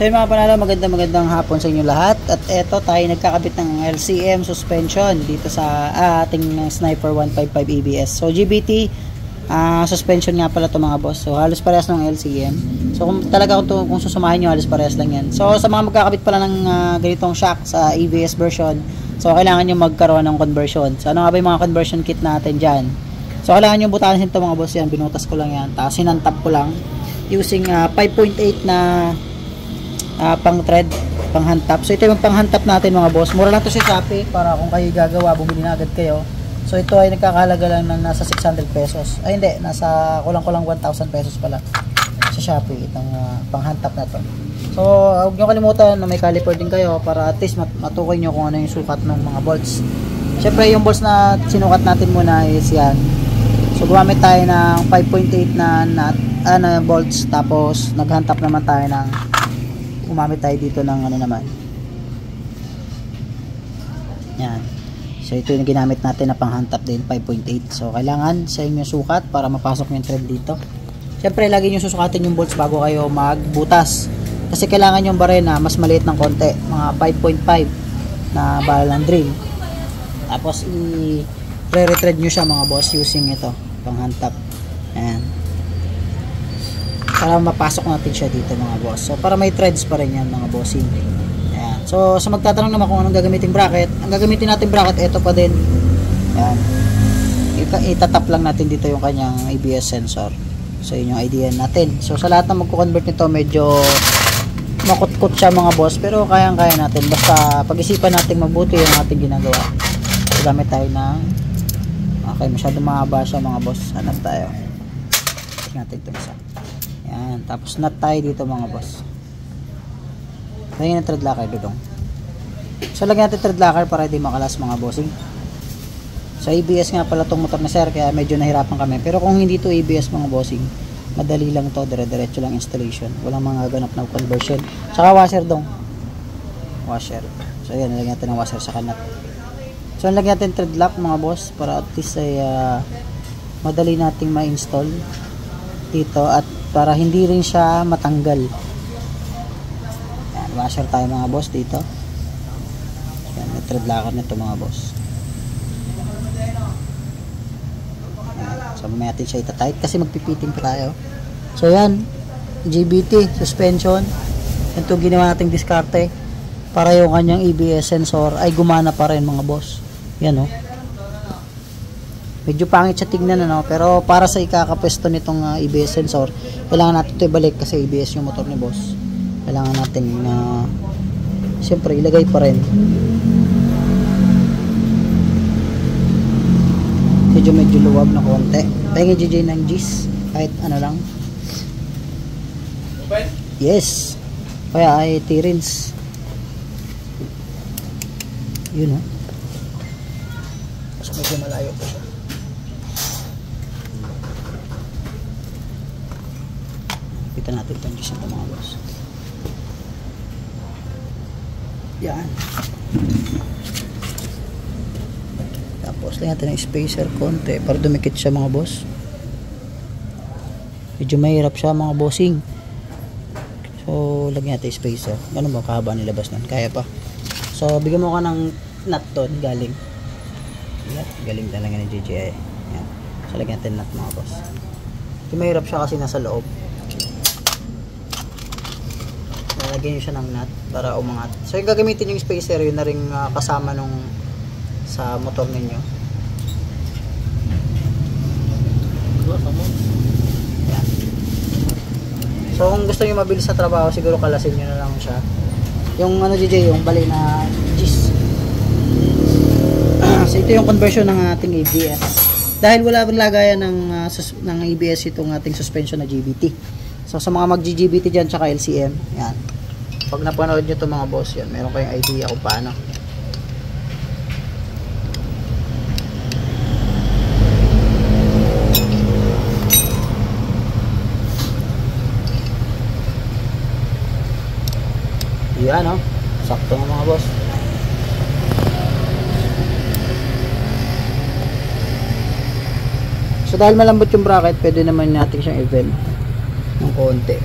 So yun mga panalo, magandang hapon sa inyo lahat. At eto tayo nagkakabit ng LCM suspension dito sa ating Sniper 155 ABS. So GBT suspension nga pala to mga boss. So halos parehas ng LCM. So kung susumahin nyo, halos parehas lang yan. So sa mga magkakabit pala ng ganitong shock sa ABS version, so kailangan nyo magkaroon ng conversion. So ano nga ba yung mga conversion kit natin dyan? So kailangan nyo butasin ito mga boss yan. Binutas ko lang yan. Tapos sinantap ko lang using 5.8 na pang thread, pang hand tap. So ito yung pang hand tap natin mga boss. Mura lang to sa Shopee para kung kayo gagawa, bumili na agad kayo. So ito ay nagkakahalaga lang ng nasa 600 pesos. Ay hindi, nasa kulang-kulang 1,000 pesos pala sa Shopee itong pang hand tap na to. So huwag nyo kalimutan na may caliper din kayo para at least matukoy nyo kung ano yung sukat ng mga bolts. Syempre yung bolts na sinukat natin muna is yan. So gumamit tayo ng 5.8 na bolts, tapos nag-hand tap naman tayo ng gumamit tayo dito ng ano naman yan. So ito yung ginamit natin na pang hand tap din, 5.8. So kailangan sa inyo sukat para mapasok yung thread dito. Syempre lagi nyo susukatin yung bolts bago kayo magbutas, kasi kailangan yung bare na mas maliit ng konti, mga 5.5 na bala ng drill. Tapos i-re-thread nyo siya mga boss using ito pang hand tap. Ayan, para mapasok natin siya dito mga boss. So para may threads pa rin yan mga bossing. Ayan. So sa magtatanong naman kung anong gagamitin bracket, ang gagamitin natin bracket, ito pa din. Ayan. Itatap lang natin dito yung kanyang ABS sensor. So yun yung idea natin. So sa lahat na magko-convert nito, medyo makutkot siya mga boss, pero kayang-kaya natin. Basta pag-isipan natin mabuti yung ating ginagawa. So gamit tayo ng okay, masyado mahaba siya mga boss. Hanap tayo. Tingnan natin ito isa. Yan, tapos nut tayo dito mga boss. Lagyan ng thread locker dudong. So lagyan natin thread locker para hindi makalas mga bossing. So ABS nga pala tong motor na sir, kaya medyo nahirapan kami. Pero kung hindi to ABS mga bossing, madali lang to, dire-diretso lang installation. Walang mga ganap na conversion. Tsaka washer dong. Washer. So yan, lagyan natin ng washer sa kanat. So lagyan natin thread lock mga boss para at least ay madali nating ma-install dito at para hindi rin siya matanggal. Yan, washer tayo mga boss dito. Yan, may thread locker nito mga boss. Yan, so mamaya natin siya itatight kasi magpipiting pa tayo. So yan, GBT suspension. Yan itong ginawa nating diskarte para yung kanyang ABS sensor ay gumana pa rin mga boss. Yan o. Medyo pangit siya tignan pero para sa ikakapwesto nitong ABS sensor, kailangan natin ito ibalik kasi ABS yung motor ni boss. Kailangan natin siyempre ilagay pa rin. Medyo luwag na konti. Pahingin JJ ng G's kahit ano lang. Yes, kaya ay T-rins yun so medyo malayo pa siya. Kita natin itong G's ito mga boss. Yan. Tapos lagyan natin ng spacer konti para dumikit siya mga boss. Medyo mahirap siya mga bossing. So lagyan natin spacer. Ganun ba kahaba nilabas nun? Kaya pa. So bigyan mo ka ng nut doon galing. Yan. Galing talaga ni JJ. Yan. So lagyan natin nut mga boss. Medyo mahirap siya kasi nasa loob. Lagyan nyo siya ng nut para umangat. So yung gagamitin yung spacer, yun na rin kasama nung sa motor ninyo. Yan. So kung gusto nyo mabilis sa trabaho, siguro kalasin nyo na lang siya. Yung ano JJ, yung bali na G's. So ito yung conversion ng ating ABS. Dahil wala rin lagayan ng ABS itong ating suspension na GBT. So sa mga mag-GBT dyan tsaka LCM, yan. Pag napanood nyo ito mga boss, yan, meron kayong idea kung paano. Yan sakto nga mga boss. So dahil malambot yung bracket, pwede naman natin siyang i-bend ng konti.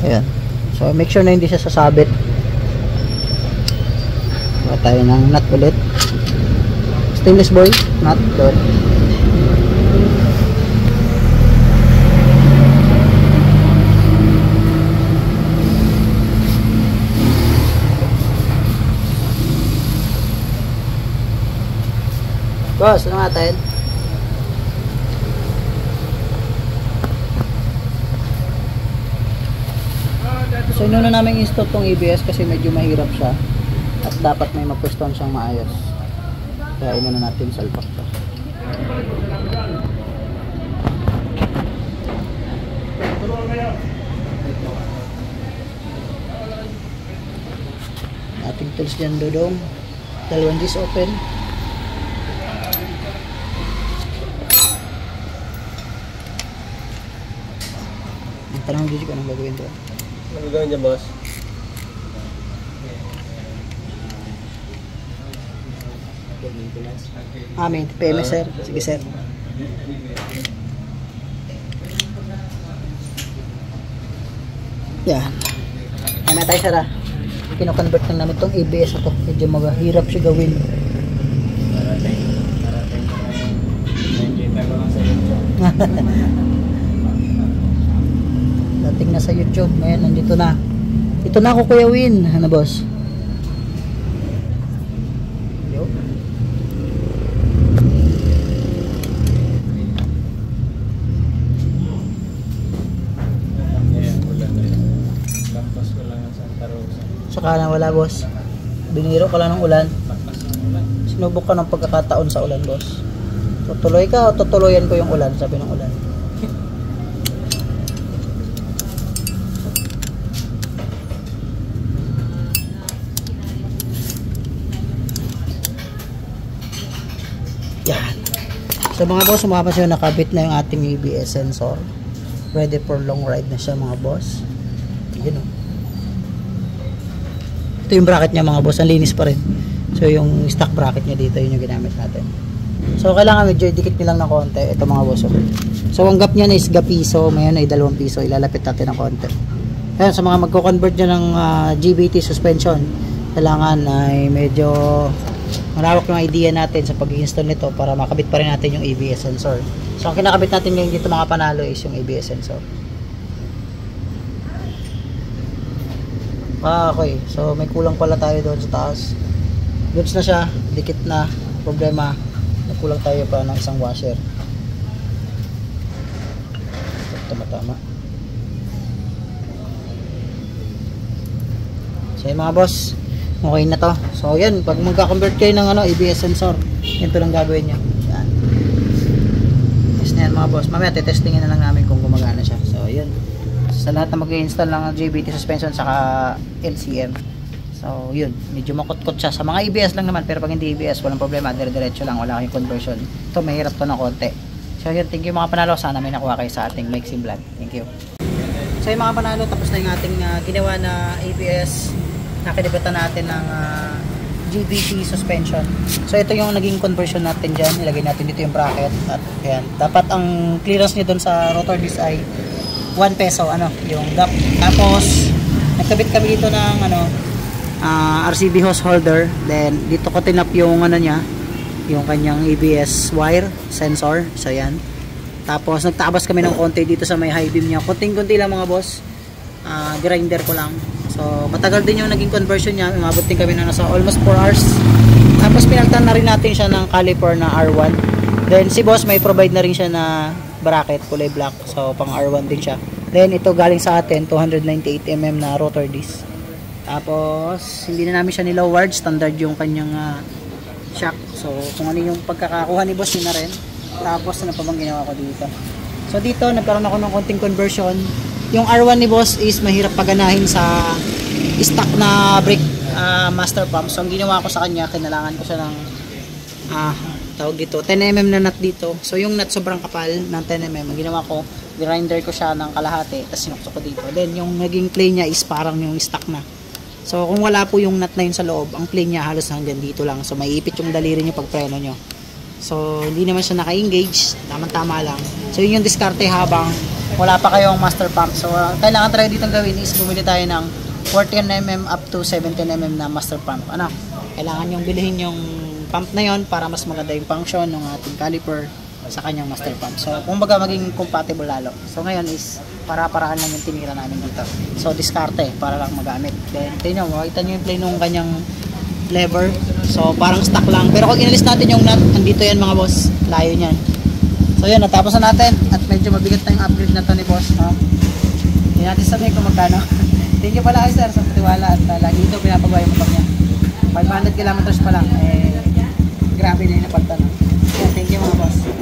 Ayan. So make sure na hindi siya sasabit. Gawa tayo ng nut ulit. Stainless boy, nut doon. Boss, ano natin? So inuna namin install tong ABS kasi medyo mahirap siya at dapat may mapuston siyang maayos. Kaya inuna natin salpak to. Ating tools dyan, Dodong. Dalawang G's open. Tanong dito ko anong gagawin doon. Ano gagawin niya, boss? May PMS, sir. Sige, sir. Yan. Yan na tayo, sir, ha. Kino-convert lang namin itong ABS na to. Medyo mahirap siya gawin. Dating na sa YouTube. Ngayon, nandito na. Ito na ako, Kuya Win. Ano, boss? Yo. Saka na wala, boss. Biniro ka lang ng ulan. Sinubok ka ng pagkakataon sa ulan, boss. Tutuloy ka o tutuloyan ko yung ulan, sabi ng ulan. Yan. So mga boss, sumapas yun, nakabit na yung ating ABS sensor. Ready for long ride na siya, mga boss. Yun o. Ito yung bracket niya, mga boss, ang linis pa rin. So yung stock bracket niya dito, yun yung ginamit natin. So kailangan medyo dikit nilang na konti. Ito mga boss. So ang gap niya na is piso, mayon ay 2 piso. Ilalapit natin ng konti. Ayan, sa mga magko-convert niya ng GBT suspension, kailangan ay medyo malawak yung idea natin sa pag-install nito para makabit pa rin natin yung ABS sensor. So ang kinakabit natin ngayon dito, mga panalo, is yung ABS sensor. Okay, so may kulang pala tayo doon sa taas. Goods na siya, dikit na. Problema, nagkulang tayo pa ng isang washer. Tama-tama. So yun mga boss, okay na to. So yan, pag magka-convert kayo ng ABS sensor, ito lang gagawin nyo. Yan. Yes na yan mga boss. Mamaya testingin na lang namin kung gumagana siya. So yun, sa lahat na mag-install ng GBT suspension saka LCM. So yun, medyo makot-kot siya. Sa mga ABS lang naman, pero pag hindi ABS, walang problema, dire-diretso lang, wala kayong conversion. Ito, mahirap to ng konti. So yun, thank you mga panalo. Sana may nakuha kayo sa ating mixing vlog. Thank you. So yung mga panalo, tapos na yung ating ginawa na ABS. Nakilibatan natin ng GBT suspension. So ito yung naging conversion natin dyan. Ilagay natin dito yung bracket. At ayan, dapat ang clearance nyo dun sa rotor disc ay 1 peso, yung gap. Tapos nagkabit kami dito ng RCB hose holder. Then dito ko tinap yung niya, yung kanyang ABS wire sensor. So yan. Tapos nagtabas kami ng konti dito sa may high beam niya. Konting-konti lang mga boss. Grinder ko lang. So matagal din yung naging conversion niya. Umabot din kami na nasa almost 4 hours. Tapos pinaltan na rin natin siya ng caliper na R1. Then si boss may provide na rin siya na bracket kulay black. So pang R1 din siya. Then ito galing sa atin 298mm na rotor disc. Tapos hindi na namin siya nilowered, standard yung kanyang shock. So kung ano yung pagkakakuha ni boss, yun na rin. Tapos ano pa bang ginawa ko dito? So dito nagkaroon ako ng konting conversion. Yung R1 ni boss is mahirap paganahin sa stock na brake master pump. So ang ginawa ko sa kanya, kailangan ko siya ng tawag dito 10mm na nut dito. So yung nut sobrang kapal ng 10mm. Ang ginawa ko, grinder ko siya ng kalahati, tapos sinukso ko dito. Then yung naging play niya is parang yung stock na. So kung wala po yung nut na yun sa loob, ang play niya halos hanggang dito lang. So maiipit yung daliri niyo pag preno nyo. So hindi naman siya naka-engage, tamang-tama lang. So yun yung diskarte habang wala pa kayong master pump. So, kailangan tayo dito gawin is bumili tayo ng 14mm up to 17mm na master pump. Ano? Kailangan yung bilhin yung pump na yon para mas maganda yung function ng ating caliper sa kanyang master pump. So, kumbaga maging compatible lalo. So, ngayon is para-paraan lang yung tinira namin dito. So, diskarte para lang magamit. Then, tingnan nyo, makita nyo yung play nung kanyang lever. So, parang stock lang. Pero kung inalis natin yung nut, andito yan mga boss. Layo niyan. So, yun, natapos na natin. At medyo mabigat na yung upgrade na to ni boss. No? Hindi natin sabihin kung magkano. Thank you pala sir sa patiwala at lagi ito pinapagawa yung motor niya. 500 kilometers pa lang. Grabe na yung napagtan. Thank you mga boss.